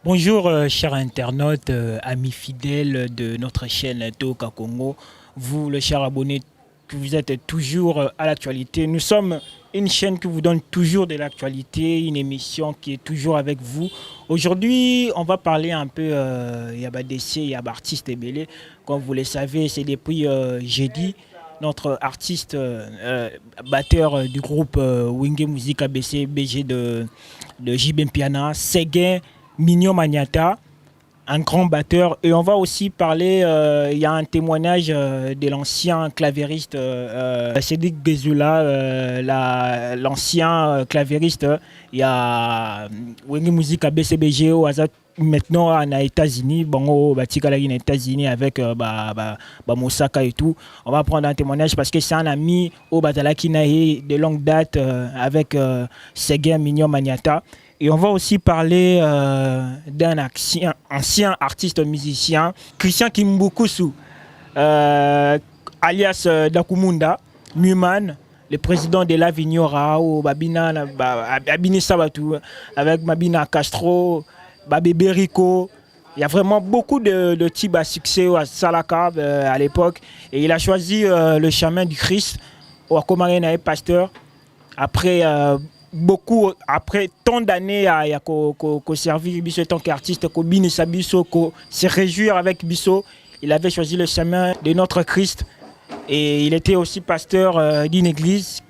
Bonjour, chers internautes, amis fidèles de notre chaîne Toka Congo. Vous, le cher abonné, que vous êtes toujours à l'actualité. Nous sommes une chaîne qui vous donne toujours de l'actualité, une émission qui est toujours avec vous. Aujourd'hui, on va parler un peu Yabadessé, Yabartiste Ebele. Comme vous le savez, c'est depuis jeudi. Notre artiste batteur du groupe Wenge Music ABC BG de JB Piana, Séguin Mignon Magnata, un grand batteur. Et on va aussi parler, il y a un témoignage de l'ancien clavieriste Cédric Gezula, l'ancien clavieriste. Il y a Wenge Music ABCBG au hasard maintenant aux États-Unis, bon, aux États-Unis avec Mosaka et tout. On va prendre un témoignage parce que c'est un ami au Batalaki Nahe de longue date avec Séguin Mignon Magnata. Et on va aussi parler d'un ancien artiste musicien, Christian Kimbukusu, alias Dakumunda, Muman, le président de la Vignora, au Babina, Abini Sabatou, avec Mabina Castro, Babé Rico. Il y a vraiment beaucoup de types à succès à Salaka à l'époque. Et il a choisi le chemin du Christ, au Akomarena et Pasteur, après après tant d'années à servir Bisso en tant qu'artiste, ko bini sa Bisso, ko se réjouir avec Bisso. Il avait choisi le chemin de notre Christ et il était aussi pasteur d'une église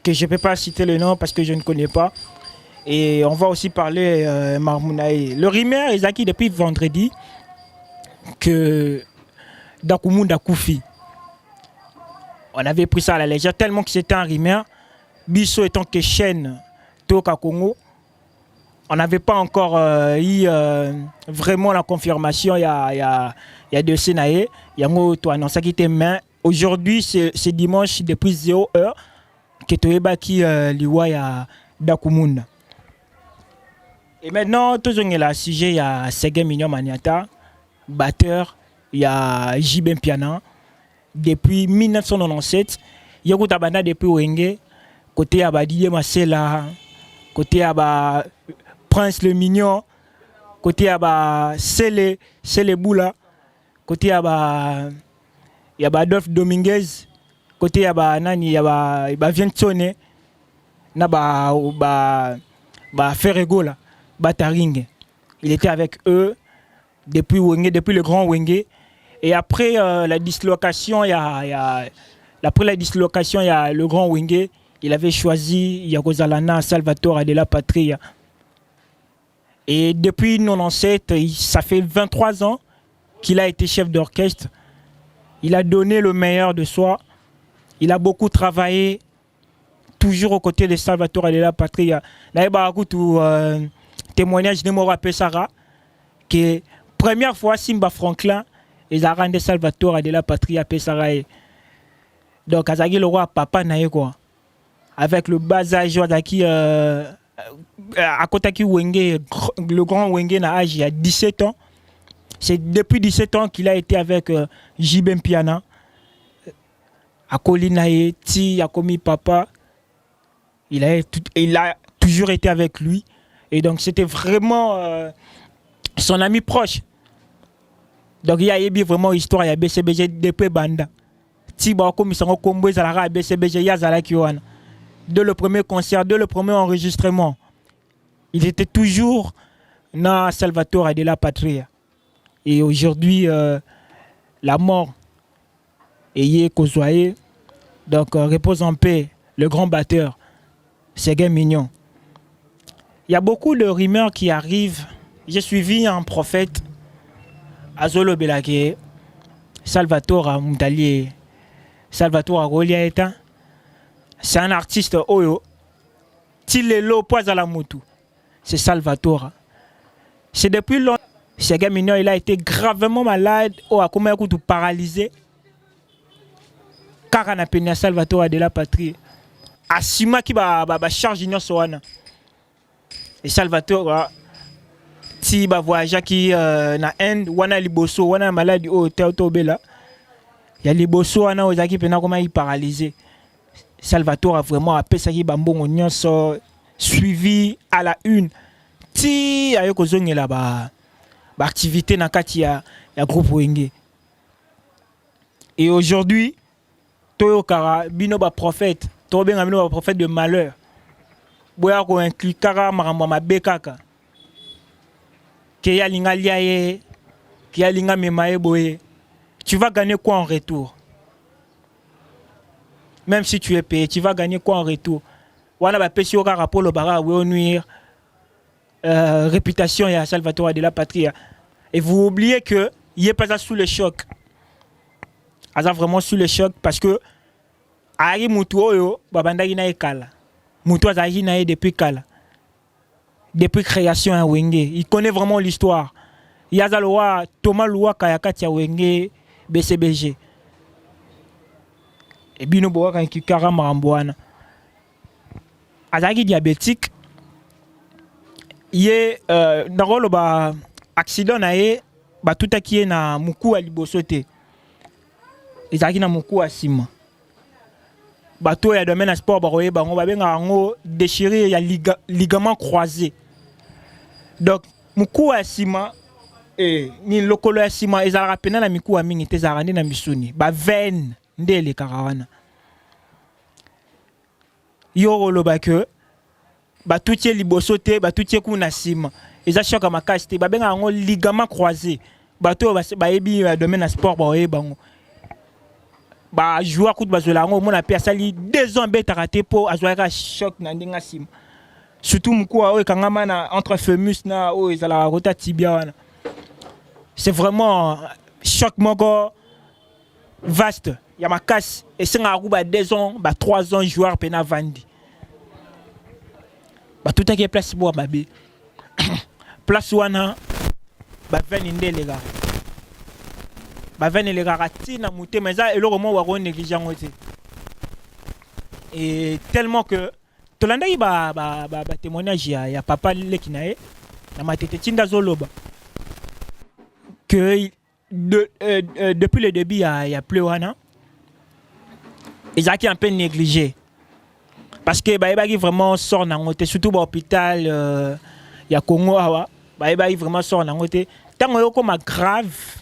que je ne peux pas citer le nom parce que je ne connais pas. Et on va aussi parler Marmounaï. Le rimeur est acquis depuis vendredi que Dakumunda Koufi. On avait pris ça à la légère tellement que c'était un rimeur. Bisso étant que chaîne Toka Congo, on n'avait pas encore eu vraiment la confirmation il y a deux Sénaé. Il y a un annonce qui était main. Aujourd'hui, c'est dimanche depuis 0 heure que tu es baki liwa ya Dakumunda. Et maintenant, tout le monde sujet, il y a Séguin Mignon Magnata, batteur, il y a JB Piana. Depuis 1997, il y a Tabana depuis Wenge. Côté Abadiye Masela, côté Aba Prince le Mignon, côté Aba Sele Boula, côté Aba Adolphe Dominguez, côté Aba Nani Aba Vientone, na ba Ferregola, Bataring. Il était avec eux depuis Wenge, depuis le grand Wenge. Et après la dislocation, après la dislocation, il y a le grand Wenge. Il avait choisi Yakozalana Salvatore de la Patria. Et depuis 1997, ça fait 23 ans qu'il a été chef d'orchestre. Il a donné le meilleur de soi. Il a beaucoup travaillé, toujours aux côtés de Salvatore de la Patria. Là, il y a un témoignage de Mora Pesara, que première fois, Simba Franklin, ils ont rendu Salvatore de la Patria Pesara. Donc, Azagi le roi, papa naïe quoi. Avec le bas âge à Kotaki Wenge, le grand Wenge na âge il y a 17 ans. C'est depuis 17 ans qu'il a été avec JB Piana. À Kolinae, Ti, à Komi Papa. Il a toujours été avec lui. Et donc c'était vraiment son ami proche. Donc il y a vraiment histoire, il y a BCBG depuis Banda. Ti, bah, comme ils sont combo, ils ont BCBG, Yazala Kiwana. De le premier concert, de le premier enregistrement. Il était toujours dans Salvatore de la Patria. Et aujourd'hui, la mort est Kozoaye. Donc, repose en paix, le grand batteur, Séguin Mignon. Il y a beaucoup de rumeurs qui arrivent. J'ai suivi un prophète, Azolo Belake, Salvatore Moutalier, Salvatore Goliaeta. C'est un artiste Oyo. Tilelo Poazalamutu. C'est Salvatore. C'est depuis longtemps. Séguin Mignon, il a été gravement malade. Oh, a comment il paralysé. Car on a peine Salvatore de la patrie. Asima qui va charge d'union soana. Et Salvatore, si va voyager qui na Inde, wana liboso, wana malade au Théotobela. Il y a liboso wana ozaki pena comment il paralysé. Salvatore a vraiment appelé ça qui bambongo suivi à la une ti ayo kozongela ba activité na kati ya groupe Wenge. Et aujourd'hui toyo kara bino ba prophète, to benga bino ba prophète de malheur. Boya ko inclut kara makambo mabe kaka. Ke ya linga liaye, ke ya linga memaye boye. Tu vas gagner quoi en retour? Même si tu es payé, tu vas gagner quoi en retour? Wana ba pesi o kara polo bara we nuire réputation ya Salvatore de la Patrie. Et vous oubliez que il est pas sous le choc. Aza vraiment sous le choc parce que ari mutu oyo babandaki na ekala. Mutu azaki na depuis kala. Depuis création à Wenge, il connaît vraiment l'histoire. Il y a Zaloa Thomas Loua Kayakati à Wenge BCBG. Et bino boa kan kikara maramboana. Azaki diabétique. Ye ndakolo ba accident na ye ba toutaki na muku a libosote. Ezaki na muku a sima. Bato ya domaine sport ba roye bango ba benga ngo déchiré ya ligament croisé. Donc muku a sima ni lokolo ya sima ezala pena na miku a mingi te zarande na misuni ba veine ndele karawana. Yo loba que ba tout ye libosote ba tout ye kuna sima eza choka makasi te ba benga ngo ligament croisé. Bato ba yebi ya domaine sport ba roye bango. Ba joueur coup de bazola ngo mona pe asali 2 ans beta raté pour azoaka choc na ndinga sim. Surtout muku o kangama na entre fémus na o ezala rota tibia wana. C'est vraiment choc moko vaste. Ya makasi et c'est nga ba 2 ans, ba 3 ans joueur pena vandi. Ba tout qui place bo babe. Place wana ba veni ndele ga. Ba veni le garati na muté mais ça eloko mo wa ko négliger ngote. Et tellement que tolanda yi ba témoignage ya papa lekinae na matete tinda zoloba que depuis le début il y a plus wana ils ont un peu négligé parce que ba qui vraiment sort na ngote surtout ba hôpital ya Congo awa ba vraiment sort na ngote tango yo comme grave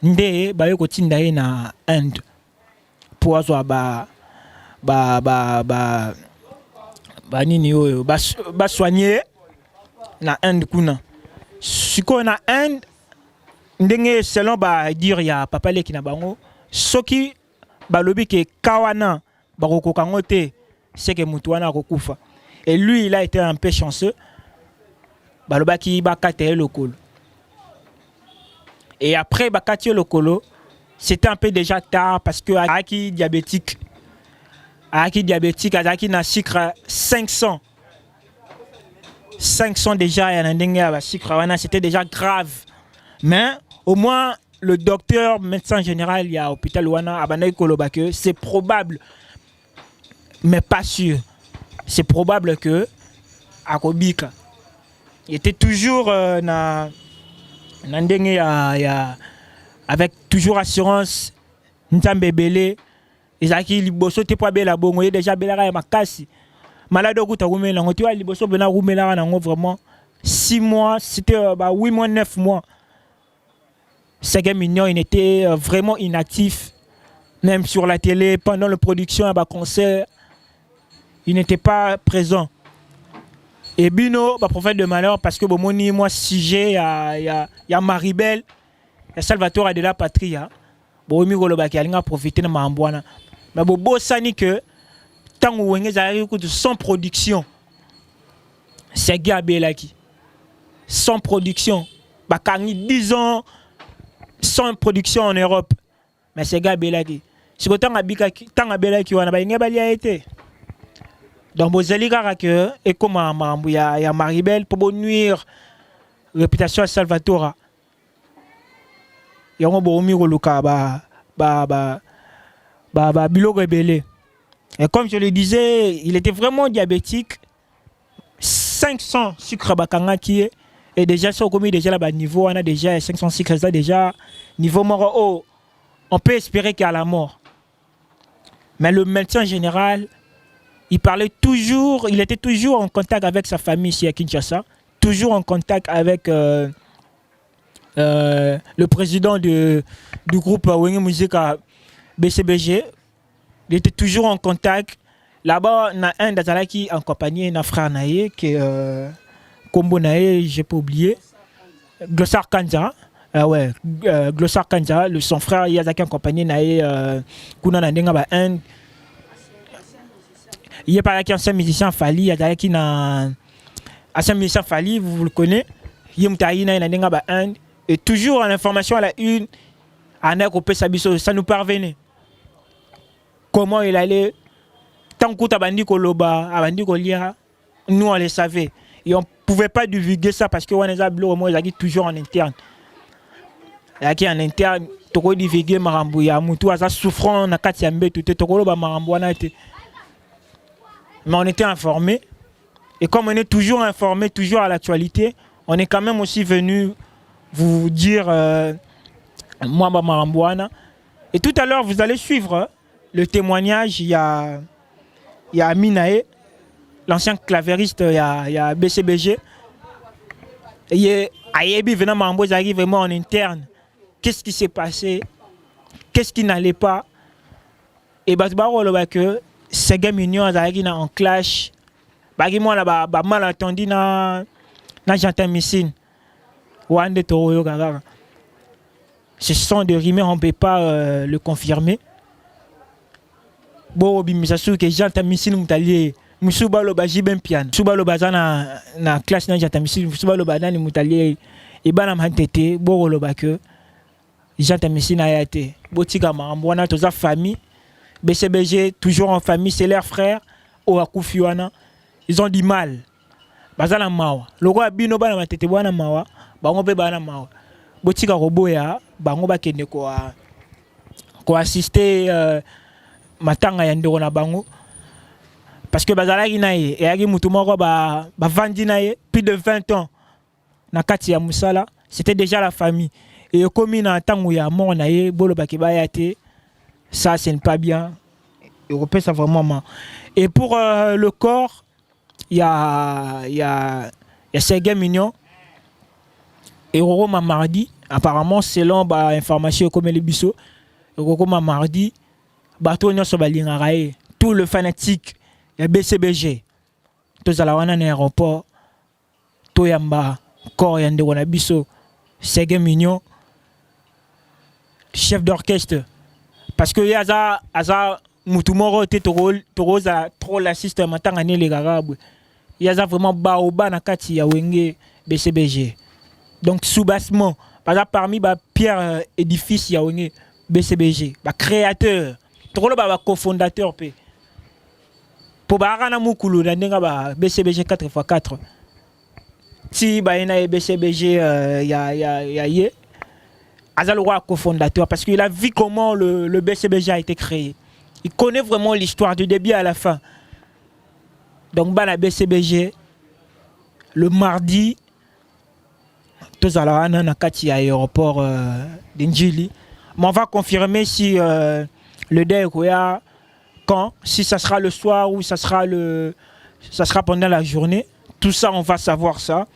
nde ba yo kotinda ye na Inde pour azwa ba nini oyo ba soigner na Inde kuna siko na Inde ndenge selon ba dire ya papa leki na bango soki ba lobi ke kawana ba kokoka ngote c'est que mutu wana kokufa et lui il a été un peu chanceux ba lobaki ba kate lokolo. Et après, Bakatio Lokolo, c'était un peu déjà tard parce que Aki diabétique, Aki na sucre 500 déjà, c'était déjà grave. Mais au moins, le docteur, médecin général, il y a hôpital Wana, Abanaï Kolobake, c'est probable, mais pas sûr. C'est probable que Akobika, il était toujours avec toujours assurance Ntambe Belé ezaki liboso te pa bela bongo ye déjà belaka ya makasi malade okuta rumela ngoti wa liboso bena rumela na ngo vraiment 6 mois c'était 8 mois 9 mois Serge Mignon il était vraiment inactif même sur la télé pendant la production à concert il n'était pas présent. Et bino, prophète de malheur, parce que bomoni moi sujet ya Maribel, ya Salvatore de la Patrie, bomi golobaki alinga profiter na mambwana. Mais bobo sani que tant Wenge zari sans production. C'est Gabelaki. Sans production. Bakangi 10 ans sans production en Europe. Mais c'est Gabelaki. Si autant abikaki tant Gabelaki wana ba inga bali a été. Donc, vous allez voir que, et comme il y a Maribel, pour nuire réputation à Salvatore, il y a un bon miro Luka, Bilo rebellé. Et comme je le disais, il était vraiment diabétique. 500 sucre bakanga qui est, et déjà, ça, comme déjà là, niveau, on a déjà 500 sucre, ça déjà, niveau mort, oh, on peut espérer qu'il y a la mort. Mais le médecin général, il était toujours en contact avec sa famille ici à Kinshasa, toujours en contact avec le président du groupe Wenge Musica BCBG. Il était toujours en contact. Là-bas, il y a un d'Azala qui accompagnait un frère Naye, qui est Kombo Naye, je n'ai pas oublié. Glossar Kanja. Ouais, Glossar Kanja, son frère Yazaki accompagné Naye, Kuna Nandenga ba Inde. Il y a pas un musicien Fali, Yazaki na. Un musicien Fali, vous le connaissez. Il y a un Nandenga ba Inde. Et toujours en information à la une, ça nous parvenait. Comment il allait, tant que Tabandi Koloba, Abandi Kolia, nous on le savait. Et on ne pouvait pas divulguer ça parce qu'on est toujours en interne. Et en interne, tu peux divulguer Marambouya, Moutou, ça souffrant, na Katiambe, tout est Marambouana. Mais on était informés. Et comme on est toujours informés, toujours à l'actualité, on est quand même aussi venu vous dire, moi, Marambouana. Et tout à l'heure, vous allez suivre le témoignage. Il y a Aminae, l'ancien clavériste, il y a BCBG. Et Ayebi venant Marambo, arrive vraiment en interne. Qu'est-ce qui s'est passé? Qu'est-ce qui n'allait pas? Et Batbaro, que ces gars mignons, en clash. Moi, là, mal entendu, j'entends Missine. Ce sont des rumeurs, on ne peut pas le confirmer. Bon, que j'entends Missine, Musuba lo baji ben piano. Musuba lo bazana na classe na j'entends Missine, Musuba lo badani mutalier. Et bana mantete, bon lo que j'entends Missine a été. Botika Marambo, on a toute sa famille. BCBG, toujours en famille, c'est leurs frères. Oakufiwana. Ils ont du mal. Bazana mawa. Le roi Bino bana matete wana mawa. Bango be bana mawa. Botika roboya. Bango ba kende ko assister matanga ya ndeko na bango. Parce que bazalaki naye et agi mutu moko ba vandi naye plus de 20 ans na kati ya musala. C'était déjà la famille. Et comme na tango ya mort naye bolo bakiba yate. Ça c'est pas bien. Européen ça vraiment. Et pour le corps, il y a Sergei Mignon et Roma mardi. Apparemment selon information comme les biso, Roma mardi bato nyonso balingarae tout le fanatique ya BCBG. Tous à la wana na aéroport Toyamba corps yande wana biso Sergei Mignon chef d'orchestre. Parce que yaza mutumoro te toroza trop la système matanga ne les garabwe. Yaza vraiment baoba na kati ya wenge BCBG. Donc soubassement parmi pierre édifice ya wenge BCBG, créateur, trop le cofondateur pe. Pour barana mukulu na ndenga BCBG 4x4. Si ena BCBG ya ye Azal roi cofondateur parce qu'il a vu comment le BCBG a été créé. Il connaît vraiment l'histoire du début à la fin. Donc la BCBG le mardi tous à la nakati à l'aéroport d'Injili. Mais on va confirmer si le deuil quand, si ça sera le soir ou ça sera pendant la journée. Tout ça, on va savoir ça.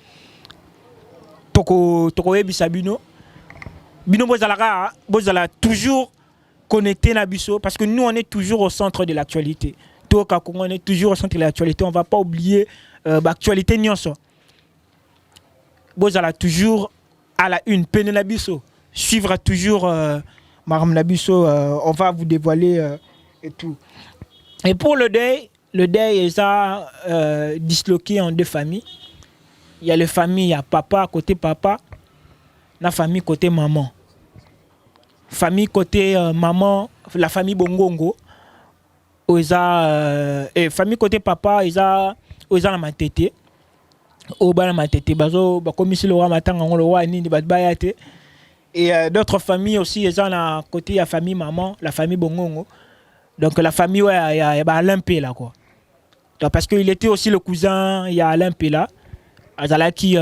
Toko Bisabino. Bino Bozala toujours connecté na biso parce que nous on est toujours au centre de l'actualité. Toka on est toujours au centre de l'actualité. On va pas oublier l'actualité nyonso. Bozala toujours à la une. Pene na biso. Suivra toujours Maram Nabiso. On va vous dévoiler et tout. Et pour le deuil est disloqué en deux familles. Il y a les familles, il y a papa côté papa, la famille côté maman. Famille côté maman, la famille Bongongo. Et famille côté papa, ils ont la matete. Et d'autres familles aussi, ils ont la côté la famille maman, la famille Bongongo. Donc la famille, il y a Alain P là quoi. Donc, parce qu'il était aussi le cousin, il y a Alain P là. Azalaki,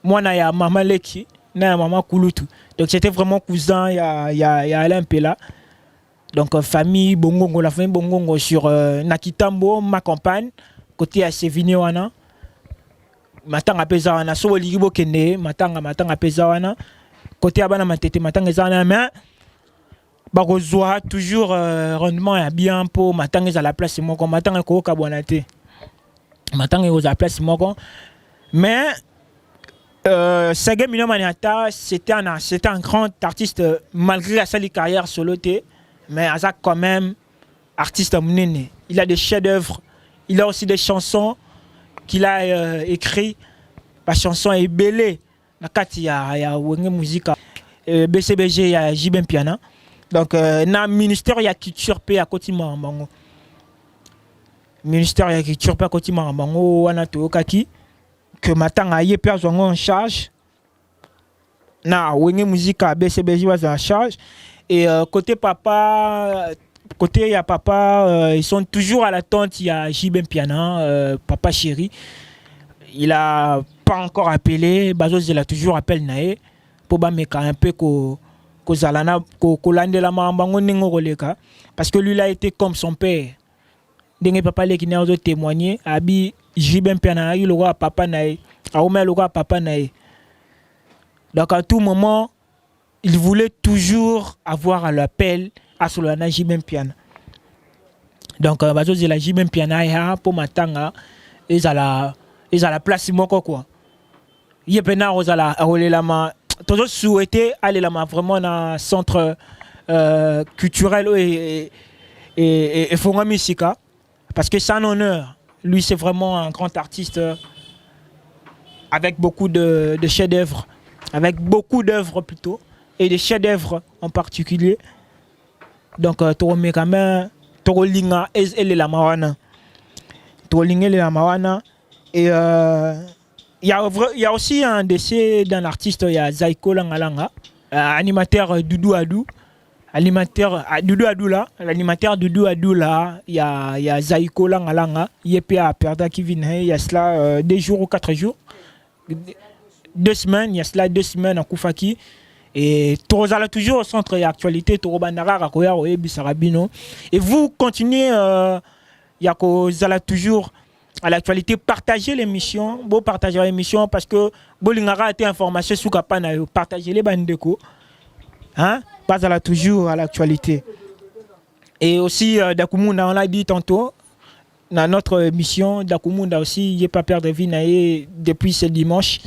moi, il y a maman Leki, il y a maman Kouloutou. Donc c'était vraiment cousin, il y a Alain P là. Donc famille Bongongo, la famille Bongongo sur Nakitambo, ma compagne, côté à Sévigné wana. matanga peza wana so oliki bokende matanga peza wana côté ya bana matete matanga eza wana mais bakozwa toujours rendement ya bien pour matanga eza la place moko matanga ko kabwana te matanga eza la place moko mais Serge Mino Maniata c'était un grand artiste malgré la seule carrière solo té mais Azak quand même artiste munene. Il a des chefs-d'œuvre, il a aussi des chansons qu'il a écrit. La chanson est belle. Il y a Wenge Musique, BCBG, il y a Jibem Piana. Donc, dans le ministère, il y a culture P à côté de Marambango. Ministère, il y a culture P à côté de Marambango. On a tout kaki que maintenant, il y a personne en charge. Na Wenge Musique, BCBG was en charge. Et côté papa. Côté il y a papa, ils sont toujours à l'attente. Il y a Jibem Piana, papa chéri. Il a pas encore appelé. Bazos il a toujours appelé Naé pour bameka un peu ko zalana ko lande la mambango ningo koleka parce que lui il a été comme son père. Dengue papa les qui n'a pas témoigné. Abi Jibem Piana il aura papa Naé. Aoumel aura papa Naé. Donc à tout moment, il voulait toujours avoir à l'appel à Solana Jibem Piana. Donc, bazo la Jibem Piana ya pour matanga ils à la place moko quoi. Yepena rozala rolé la main. Toujours souhaité aller la main vraiment dans centre culturel et Fonga Misika parce que c'est un honneur. Lui c'est vraiment un grand artiste avec beaucoup de chefs-d'œuvre, avec beaucoup d'œuvres plutôt et des chefs-d'œuvre en particulier. Donc, Toromekame, Torolinga, elle est la Mawana. Torolinga, elle est la Mawana. Et il y a aussi un décès d'un artiste, il y a Zaiko Langalanga, animateur Doudou Adou. Animateur Doudou Adou là, l'animateur Doudou Adou là, il y a Zaiko Langalanga, il y a Perda qui vient, il y a cela 2 jours ou 4 jours. 2 semaines, il y a cela 2 semaines à Koufaki. Et Torozala toujours au centre d'actualité, Torobandara, Rakoya, Oebi, Sarabino. Et vous continuez, Yakozala toujours à l'actualité, partagez l'émission, vous partagez l'émission parce que Bolingara a été information sur Kapana, partagez les bandeko. Hein? Pas à la toujours à l'actualité. Et aussi, Dakumunda, on l'a dit tantôt, dans notre émission, Dakumunda aussi, il n'est pas perdre de vie depuis ce dimanche.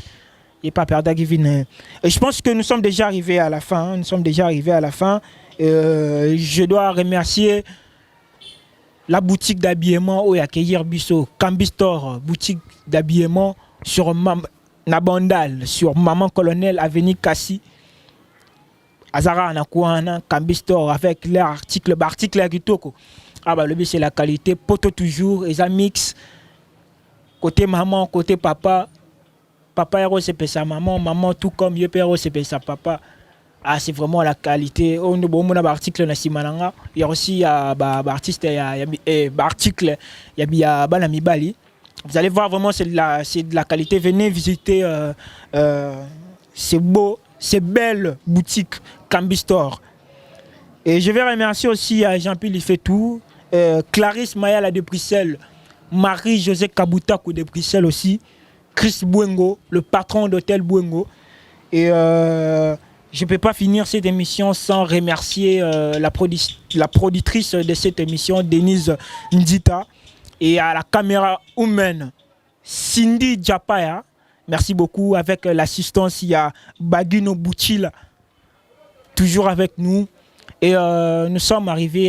Et pas perdre Givine. Et je pense que nous sommes déjà arrivés à la fin. Nous sommes déjà arrivés à la fin. Je dois remercier la boutique d'habillement où il y a Keir Bisso, Cambi Store, boutique d'habillement sur Nabandal, sur Maman Colonel, Avenue Kassi, Azara Anakouana, Cambi Store, avec l'article Agitoko. Ah bah le but c'est la qualité, poto toujours, et ça mix. Côté maman, côté papa. Papa héros c'est sa maman, maman tout comme Yep héros c'est sa papa. Ah c'est vraiment la qualité. On a un article dans Simananga. Il y a aussi artiste il y a article il y a Banami Bali. Vous allez voir vraiment c'est de la qualité. Venez visiter ces beaux, ces belles boutiques Cambi Store. Et je vais remercier aussi Jean-Pierre Lifetou, Clarisse Mayala de Bruxelles, Marie-José Kaboutakou de Bruxelles aussi. Chris Bouengo, le patron d'Hôtel Bouengo. Et je ne peux pas finir cette émission sans remercier la productrice de cette émission, Denise Ndita. Et à la caméra humaine, Cindy Djapaya. Merci beaucoup. Avec l'assistance, il y a Bagino Bouchila, toujours avec nous. Et nous sommes arrivés